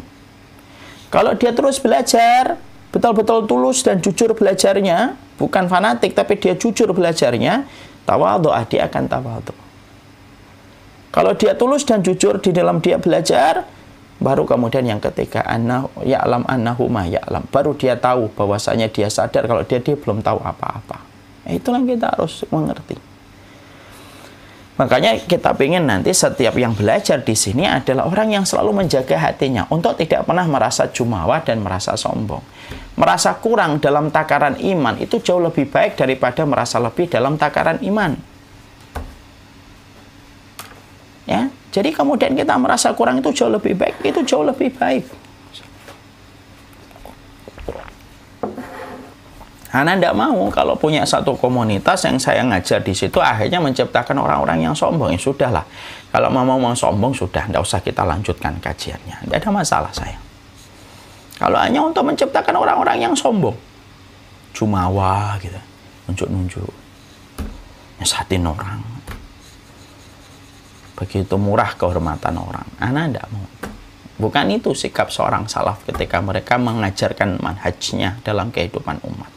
[SPEAKER 1] Kalau dia terus belajar, betul-betul tulus dan jujur belajarnya, bukan fanatik, tapi dia jujur belajarnya, tawadhu, dia akan tawadhu. Kalau dia tulus dan jujur di dalam dia belajar, baru kemudian yang ketiga, ya'lam annahu ma ya'lam. Baru dia tahu bahwasanya dia sadar kalau dia belum tahu apa-apa. Itulah yang kita harus mengerti. Makanya kita ingin nanti setiap yang belajar di sini adalah orang yang selalu menjaga hatinya untuk tidak pernah merasa jumawa dan merasa sombong. Merasa kurang dalam takaran iman itu jauh lebih baik daripada merasa lebih dalam takaran iman. Ya, jadi kemudian kita merasa kurang itu jauh lebih baik, itu jauh lebih baik. Anda tidak mau kalau punya satu komunitas yang saya ngajar di situ akhirnya menciptakan orang-orang yang sombong. Ya sudahlah, kalau mau sombong sudah, tidak usah kita lanjutkan kajiannya. Tidak ada masalah saya. Kalau hanya untuk menciptakan orang-orang yang sombong, jumawa gitu, nunjuk-nunjuk, nyesatin orang, begitu murah kehormatan orang, Anda tidak mau. Bukan itu sikap seorang salaf ketika mereka mengajarkan manhajnya dalam kehidupan umat.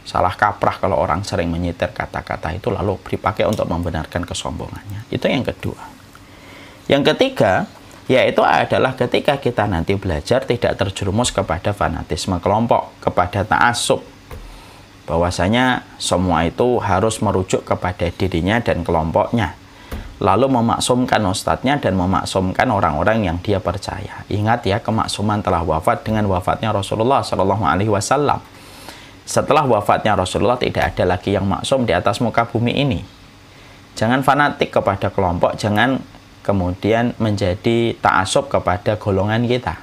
[SPEAKER 1] Salah kaprah kalau orang sering menyitir kata-kata itu lalu dipakai untuk membenarkan kesombongannya. Itu yang kedua. Yang ketiga, Yaitu adalah ketika kita nanti belajar tidak terjerumus kepada fanatisme kelompok, kepada ta'assub. Bahwasanya semua itu harus merujuk kepada dirinya dan kelompoknya. Lalu memaksumkan ustadznya dan memaksumkan orang-orang yang dia percaya. Ingat ya, kemaksuman telah wafat dengan wafatnya Rasulullah SAW. Setelah wafatnya Rasulullah tidak ada lagi yang maksum di atas muka bumi ini. Jangan fanatik kepada kelompok, jangan kemudian menjadi ta'assub kepada golongan kita.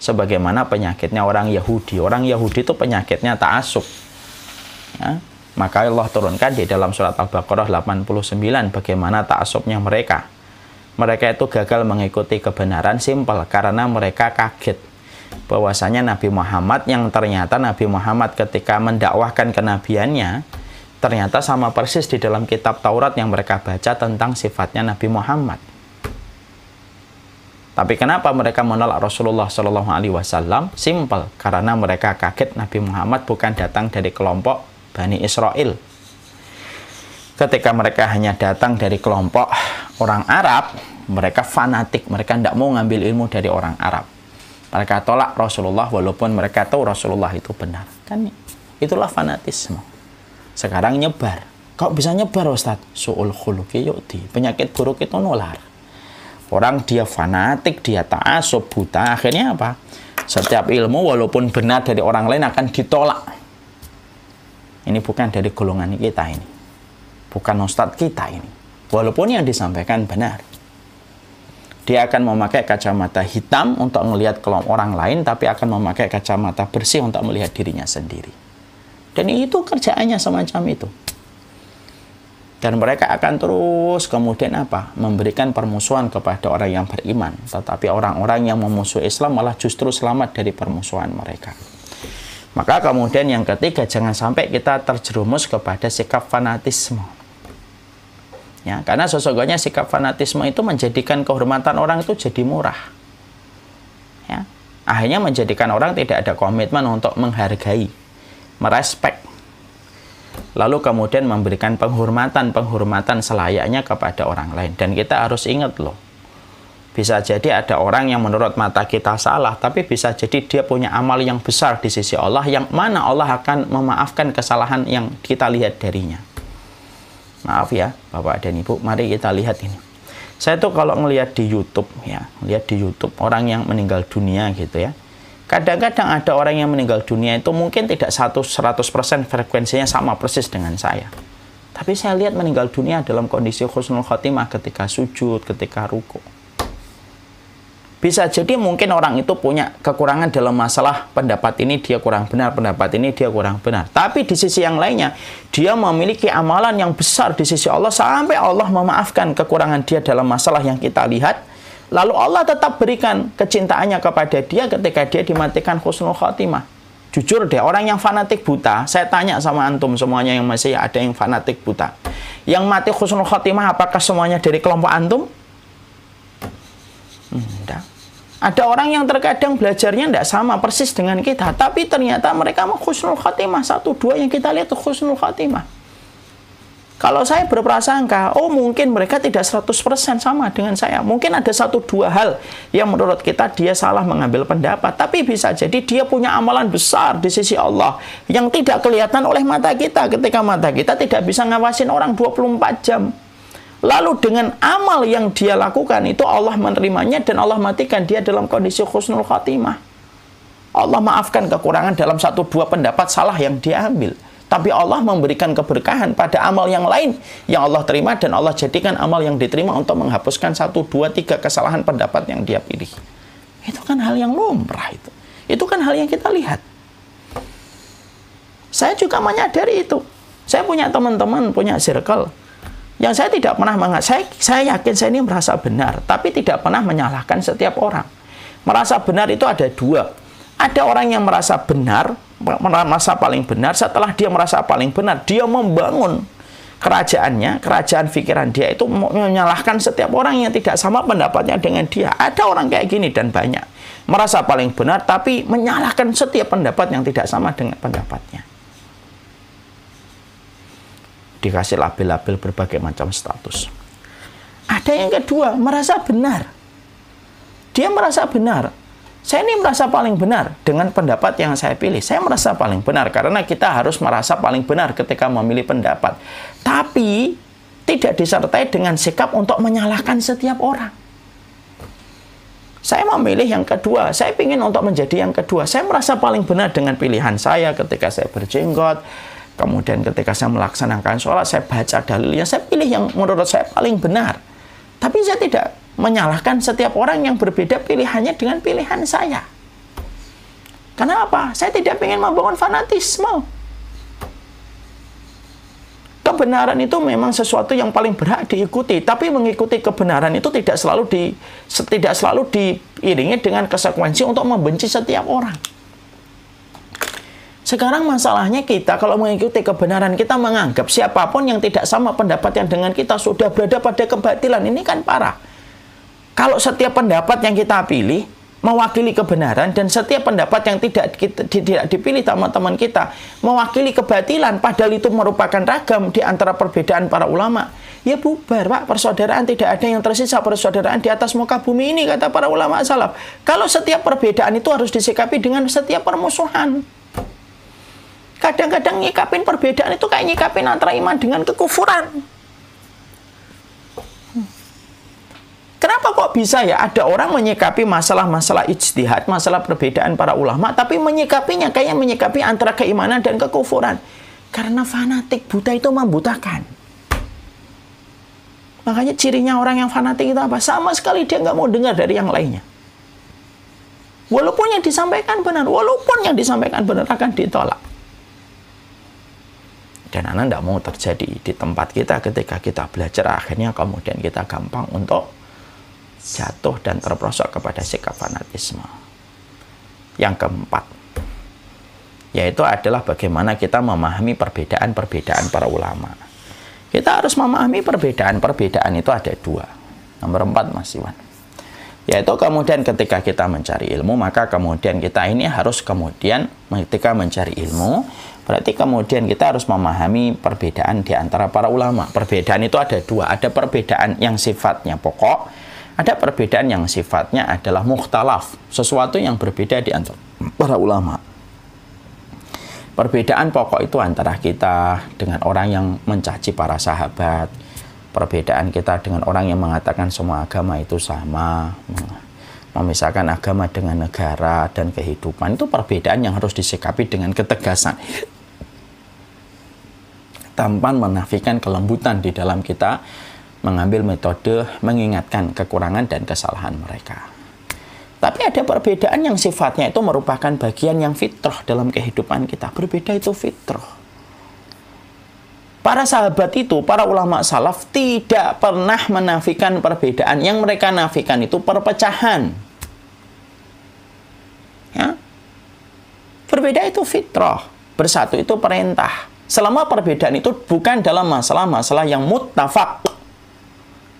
[SPEAKER 1] Sebagaimana penyakitnya orang Yahudi. Orang Yahudi itu penyakitnya ta'assub. Ya. Maka Allah turunkan di dalam surat Al-Baqarah 89 bagaimana ta'assubnya mereka. Mereka itu gagal mengikuti kebenaran simpel karena mereka kaget bahwasanya Nabi Muhammad yang ternyata Nabi Muhammad ketika mendakwahkan kenabiannya ternyata sama persis di dalam kitab Taurat yang mereka baca tentang sifatnya Nabi Muhammad. Tapi kenapa mereka menolak Rasulullah SAW? Simpel, karena mereka kaget Nabi Muhammad bukan datang dari kelompok Bani Israel. Ketika mereka hanya datang dari kelompok orang Arab, mereka fanatik, mereka tidak mau ngambil ilmu dari orang Arab. Mereka tolak Rasulullah walaupun mereka tahu Rasulullah itu benar. Kan itulah fanatisme. Sekarang nyebar. Kok bisa nyebar, Ustaz? Su'ul khuluqi yu'ti. Penyakit buruk itu nular. Orang dia fanatik, dia ta'assub, buta, akhirnya apa? Setiap ilmu walaupun benar dari orang lain akan ditolak. Ini bukan dari golongan kita ini. Bukan ustadz kita ini. Walaupun yang disampaikan benar. Dia akan memakai kacamata hitam untuk melihat kelompok orang lain, tapi akan memakai kacamata bersih untuk melihat dirinya sendiri. Dan itu kerjaannya semacam itu. Dan mereka akan terus kemudian apa? Memberikan permusuhan kepada orang yang beriman. Tetapi orang-orang yang memusuhi Islam malah justru selamat dari permusuhan mereka. Maka kemudian yang ketiga, jangan sampai kita terjerumus kepada sikap fanatisme. Ya, karena sesungguhnya sikap fanatisme itu menjadikan kehormatan orang itu jadi murah. Ya, akhirnya menjadikan orang tidak ada komitmen untuk menghargai, merespek. Lalu kemudian memberikan penghormatan selayaknya kepada orang lain. Dan kita harus ingat loh, bisa jadi ada orang yang menurut mata kita salah, tapi bisa jadi dia punya amal yang besar di sisi Allah, yang mana Allah akan memaafkan kesalahan yang kita lihat darinya. Maaf ya, Bapak dan Ibu, mari kita lihat ini. Saya tuh kalau ngelihat di YouTube, ya, lihat di YouTube orang yang meninggal dunia gitu ya. Kadang-kadang ada orang yang meninggal dunia itu mungkin tidak 100% frekuensinya sama persis dengan saya. Tapi saya lihat meninggal dunia dalam kondisi husnul khotimah ketika sujud, ketika ruku. Bisa jadi mungkin orang itu punya kekurangan dalam masalah pendapat ini dia kurang benar, pendapat ini dia kurang benar. Tapi di sisi yang lainnya, dia memiliki amalan yang besar di sisi Allah sampai Allah memaafkan kekurangan dia dalam masalah yang kita lihat. Lalu Allah tetap berikan kecintaannya kepada dia ketika dia dimatikan husnul khotimah. Jujur deh, orang yang fanatik buta, saya tanya sama antum semuanya yang masih ada yang fanatik buta. Yang mati husnul khotimah apakah semuanya dari kelompok antum? Enggak. Ada orang yang terkadang belajarnya tidak sama persis dengan kita, tapi ternyata mereka mau husnul khotimah. 1-2 yang kita lihat itu husnul khotimah. Kalau saya berprasangka, oh mungkin mereka tidak 100% sama dengan saya. Mungkin ada 1-2 hal yang menurut kita dia salah mengambil pendapat. Tapi bisa jadi dia punya amalan besar di sisi Allah yang tidak kelihatan oleh mata kita. Ketika mata kita tidak bisa ngawasin orang 24 jam. Lalu dengan amal yang dia lakukan itu Allah menerimanya dan Allah matikan dia dalam kondisi husnul khotimah. Allah maafkan kekurangan dalam 1-2 pendapat salah yang dia ambil. Tapi Allah memberikan keberkahan pada amal yang lain yang Allah terima dan Allah jadikan amal yang diterima untuk menghapuskan 1, 2, 3 kesalahan pendapat yang dia pilih. Itu kan hal yang lumrah itu. Itu kan hal yang kita lihat. Saya juga menyadari itu. Saya punya teman-teman, punya circle yang saya tidak pernah saya yakin saya ini merasa benar, tapi tidak pernah menyalahkan setiap orang. Merasa benar itu ada 2. Ada orang yang merasa benar, merasa paling benar. Setelah dia merasa paling benar, dia membangun kerajaannya, kerajaan pikiran dia itu menyalahkan setiap orang yang tidak sama pendapatnya dengan dia. Ada orang kayak gini dan banyak. Merasa paling benar, tapi menyalahkan setiap pendapat yang tidak sama dengan pendapatnya. Dikasih label-label berbagai macam status. Ada yang kedua, merasa benar. Dia merasa benar. Saya ini merasa paling benar dengan pendapat yang saya pilih. Saya merasa paling benar karena kita harus merasa paling benar ketika memilih pendapat. Tapi tidak disertai dengan sikap untuk menyalahkan setiap orang. Saya memilih yang kedua. Saya ingin untuk menjadi yang kedua. Saya merasa paling benar dengan pilihan saya ketika saya berjenggot. Kemudian ketika saya melaksanakan sholat, saya baca dalilnya. Saya pilih yang menurut saya paling benar. Tapi saya tidak menyalahkan setiap orang yang berbeda pilihannya dengan pilihan saya. Kenapa? Saya tidak ingin membangun fanatisme. Kebenaran itu memang sesuatu yang paling berhak diikuti, tapi mengikuti kebenaran itu tidak selalu diiringi dengan konsekuensi untuk membenci setiap orang. Sekarang masalahnya kita kalau mengikuti kebenaran, kita menganggap siapapun yang tidak sama pendapat yang dengan kita sudah berada pada kebatilan. Ini kan parah. Kalau setiap pendapat yang kita pilih mewakili kebenaran dan setiap pendapat yang tidak dipilih teman-teman kita mewakili kebatilan, padahal itu merupakan ragam di antara perbedaan para ulama, ya bubar, Pak. Persaudaraan tidak ada yang tersisa, persaudaraan di atas muka bumi ini, kata para ulama salaf. Kalau setiap perbedaan itu harus disikapi dengan setiap permusuhan. Kadang-kadang nyikapin perbedaan itu kayak nyikapin antara iman dengan kekufuran. Kenapa kok bisa ya ada orang menyikapi masalah-masalah ijtihad, masalah perbedaan para ulama, tapi menyikapinya kayak menyikapi antara keimanan dan kekufuran? Karena fanatik buta itu membutakan. Makanya cirinya orang yang fanatik itu apa? Sama sekali dia nggak mau dengar dari yang lainnya. Walaupun yang disampaikan benar, akan ditolak. Dan anak tidak mau terjadi di tempat kita ketika kita belajar, akhirnya kemudian kita gampang untuk jatuh dan terperosok kepada sikap fanatisme. Yang keempat, yaitu adalah bagaimana kita memahami perbedaan-perbedaan para ulama. Kita harus memahami perbedaan-perbedaan itu ada dua. Nomor 4, Mas Iwan. Yaitu kemudian ketika kita mencari ilmu, maka kemudian kita ini harus kemudian ketika mencari ilmu, berarti kemudian kita harus memahami perbedaan di antara para ulama. Perbedaan itu ada dua. Ada perbedaan yang sifatnya pokok, ada perbedaan yang sifatnya adalah mukhtalaf, sesuatu yang berbeda di antara para ulama. Perbedaan pokok itu antara kita dengan orang yang mencaci para sahabat, perbedaan kita dengan orang yang mengatakan semua agama itu sama, memisahkan agama dengan negara dan kehidupan, itu perbedaan yang harus disikapi dengan ketegasan, tanpa menafikan kelembutan di dalam kita mengambil metode mengingatkan kekurangan dan kesalahan mereka. Tapi ada perbedaan yang sifatnya itu merupakan bagian yang fitrah dalam kehidupan kita. Berbeda itu fitrah. Para sahabat itu, para ulama salaf tidak pernah menafikan perbedaan. Yang mereka nafikan itu perpecahan. Ya? Berbeda itu fitrah. Bersatu itu perintah. Selama perbedaan itu bukan dalam masalah-masalah yang muttafaq,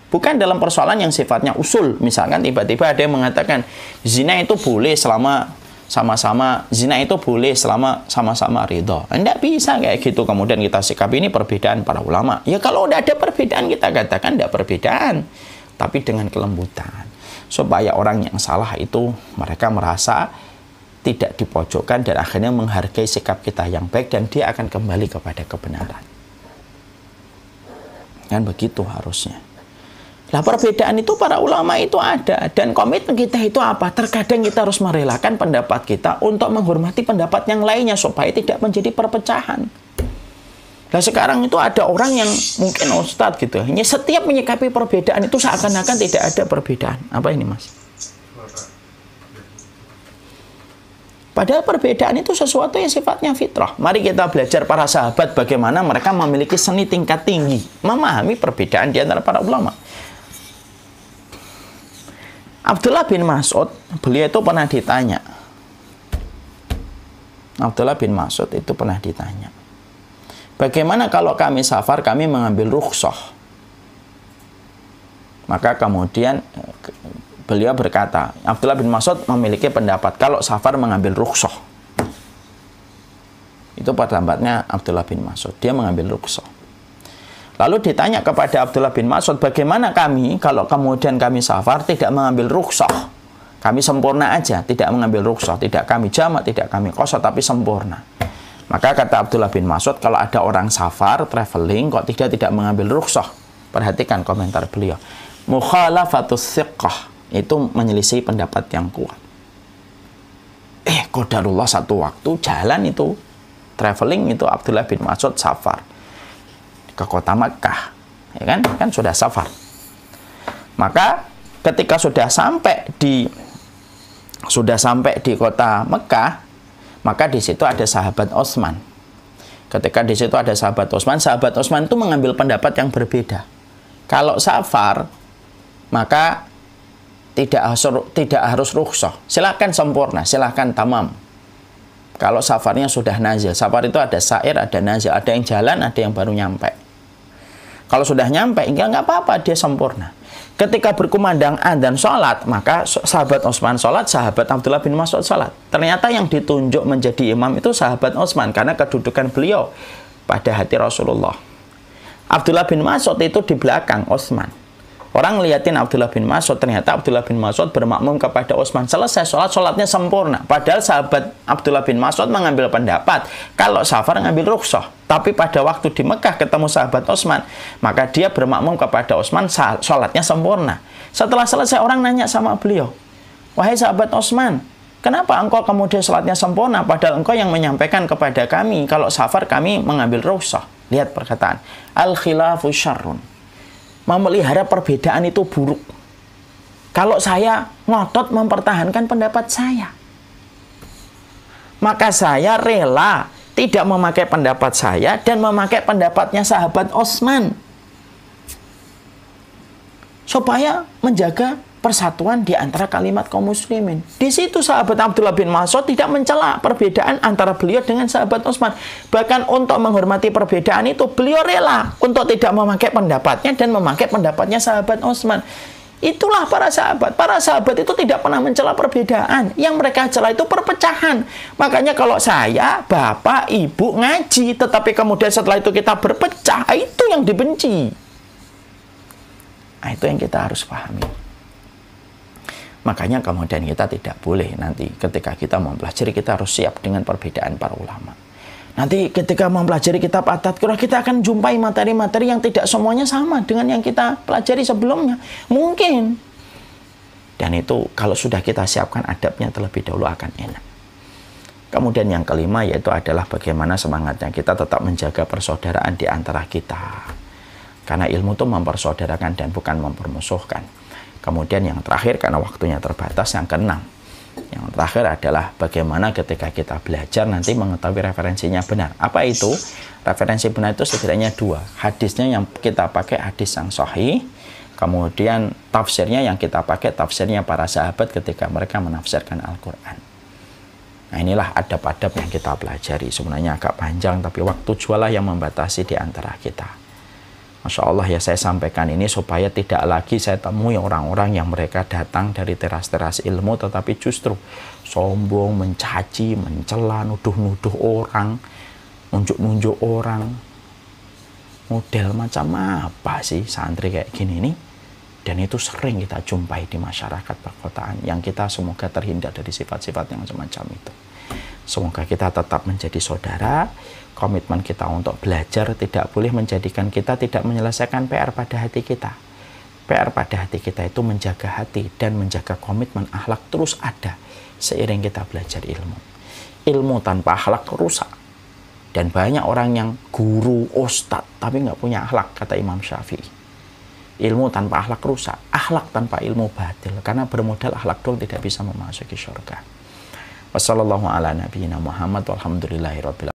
[SPEAKER 1] bukan dalam persoalan yang sifatnya usul. Misalkan tiba-tiba ada yang mengatakan zina itu boleh selama sama-sama, zina itu boleh selama sama-sama ridho. Tidak bisa kayak gitu. Kemudian kita sikapi ini perbedaan para ulama. Ya kalau udah ada perbedaan kita katakan tidak perbedaan, tapi dengan kelembutan. Supaya orang yang salah itu mereka merasa tidak dipojokkan dan akhirnya menghargai sikap kita yang baik dan dia akan kembali kepada kebenaran. Kan begitu harusnya. Nah, perbedaan itu para ulama itu ada, dan komitmen kita itu apa? Terkadang kita harus merelakan pendapat kita untuk menghormati pendapat yang lainnya supaya tidak menjadi perpecahan. Nah, sekarang itu ada orang yang mungkin ustadz gitu, hanya setiap menyikapi perbedaan itu seakan-akan tidak ada perbedaan. Apa ini, Mas? Padahal perbedaan itu sesuatu yang sifatnya fitrah. Mari kita belajar para sahabat bagaimana mereka memiliki seni tingkat tinggi memahami perbedaan di antara para ulama. Abdullah bin Mas'ud, beliau itu pernah ditanya. Abdullah bin Mas'ud itu pernah ditanya, bagaimana kalau kami safar, kami mengambil rukhsah? Maka kemudian beliau berkata, Abdullah bin Mas'ud memiliki pendapat kalau safar mengambil rukhsah. Itu pendapatnya Abdullah bin Mas'ud, dia mengambil rukhsah. Lalu ditanya kepada Abdullah bin Mas'ud, bagaimana kami kalau kemudian kami safar tidak mengambil rukhsah? Kami sempurna aja, tidak mengambil rukhsah, tidak kami jamak, tidak kami qasar, tapi sempurna. Maka kata Abdullah bin Mas'ud, kalau ada orang safar, traveling, kok tidak mengambil rukhsah. Perhatikan komentar beliau. Mukhalafatus thiqah, itu menyelisih pendapat yang kuat. Qadarullah satu waktu jalan itu, traveling itu Abdullah bin Mas'ud safar ke kota Mekah, ya kan? Kan sudah safar. Maka ketika sudah sampai di kota Mekah, maka di situ ada sahabat Utsman. Ketika di situ ada sahabat Utsman itu mengambil pendapat yang berbeda. Kalau safar, maka tidak harus rukhsah. Silahkan sempurna, silahkan tamam. Kalau safarnya sudah nazil, safar itu ada sair, ada nazil, ada yang jalan, ada yang baru nyampe. Kalau sudah nyampe, nggak apa-apa, dia sempurna. Ketika berkumandang adzan sholat, maka sahabat Utsman sholat, sahabat Abdullah bin Mas'ud sholat. Ternyata yang ditunjuk menjadi imam itu sahabat Utsman, karena kedudukan beliau pada hati Rasulullah. Abdullah bin Mas'ud itu di belakang Utsman. Orang ngeliatin Abdullah bin Mas'ud, ternyata Abdullah bin Mas'ud bermakmum kepada Utsman. Selesai sholat, sholatnya sempurna. Padahal sahabat Abdullah bin Mas'ud mengambil pendapat, kalau safar ngambil rukhsah. Tapi pada waktu di Mekah ketemu sahabat Utsman, maka dia bermakmum kepada Utsman, sholatnya sempurna. Setelah selesai, orang nanya sama beliau, wahai sahabat Utsman, kenapa engkau kemudian sholatnya sempurna, padahal engkau yang menyampaikan kepada kami, kalau safar kami mengambil rukhsah. Lihat perkataan, al-khilafu syarrun. Memelihara perbedaan itu buruk. Kalau saya ngotot mempertahankan pendapat saya, maka saya rela tidak memakai pendapat saya dan memakai pendapatnya sahabat Utsman, supaya menjaga persatuan di antara kalimat kaum muslimin. Di situ sahabat Abdullah bin Mas'ud tidak mencela perbedaan antara beliau dengan sahabat Utsman. Bahkan untuk menghormati perbedaan itu, beliau rela untuk tidak memakai pendapatnya dan memakai pendapatnya sahabat Utsman. Itulah para sahabat. Para sahabat itu tidak pernah mencela perbedaan. Yang mereka cela itu perpecahan. Makanya kalau saya, bapak, ibu ngaji, tetapi kemudian setelah itu kita berpecah, itu yang dibenci. Nah, itu yang kita harus pahami. Makanya kemudian kita tidak boleh nanti ketika kita mempelajari, kita harus siap dengan perbedaan para ulama. Nanti ketika mempelajari kitab At-Tadhkirah, kita akan jumpai materi-materi yang tidak semuanya sama dengan yang kita pelajari sebelumnya. Mungkin. Dan itu kalau sudah kita siapkan adabnya terlebih dahulu akan enak. Kemudian yang kelima yaitu adalah bagaimana semangatnya kita tetap menjaga persaudaraan di antara kita. Karena ilmu itu mempersaudarakan dan bukan mempermusuhkan. Kemudian yang terakhir, karena waktunya terbatas, yang keenam. Yang terakhir adalah bagaimana ketika kita belajar nanti mengetahui referensinya benar. Apa itu? Referensi benar itu setidaknya dua. Hadisnya yang kita pakai hadis yang sahih. Kemudian tafsirnya yang kita pakai tafsirnya para sahabat ketika mereka menafsirkan Al-Quran. Nah, inilah adab-adab yang kita pelajari. Sebenarnya agak panjang, tapi waktu jualah yang membatasi di antara kita. Masya Allah ya, saya sampaikan ini supaya tidak lagi saya temui orang-orang yang mereka datang dari teras-teras ilmu tetapi justru sombong, mencaci, mencela, nuduh-nuduh orang, nunjuk-nunjuk orang. Model macam apa sih santri kayak gini nih? Dan itu sering kita jumpai di masyarakat perkotaan yang kita semoga terhindar dari sifat-sifat yang semacam itu. Semoga kita tetap menjadi saudara. Komitmen kita untuk belajar tidak boleh menjadikan kita tidak menyelesaikan PR pada hati kita. PR pada hati kita itu menjaga hati dan menjaga komitmen akhlak terus ada seiring kita belajar ilmu. Ilmu tanpa akhlak rusak. Dan banyak orang yang guru, ustadz, tapi nggak punya akhlak, kata Imam Syafi'i. Ilmu tanpa akhlak rusak. Akhlak tanpa ilmu batil. Karena bermodal akhlak doang tidak bisa memasuki surga. Wassalamualaikum warahmatullahi wabarakatuh.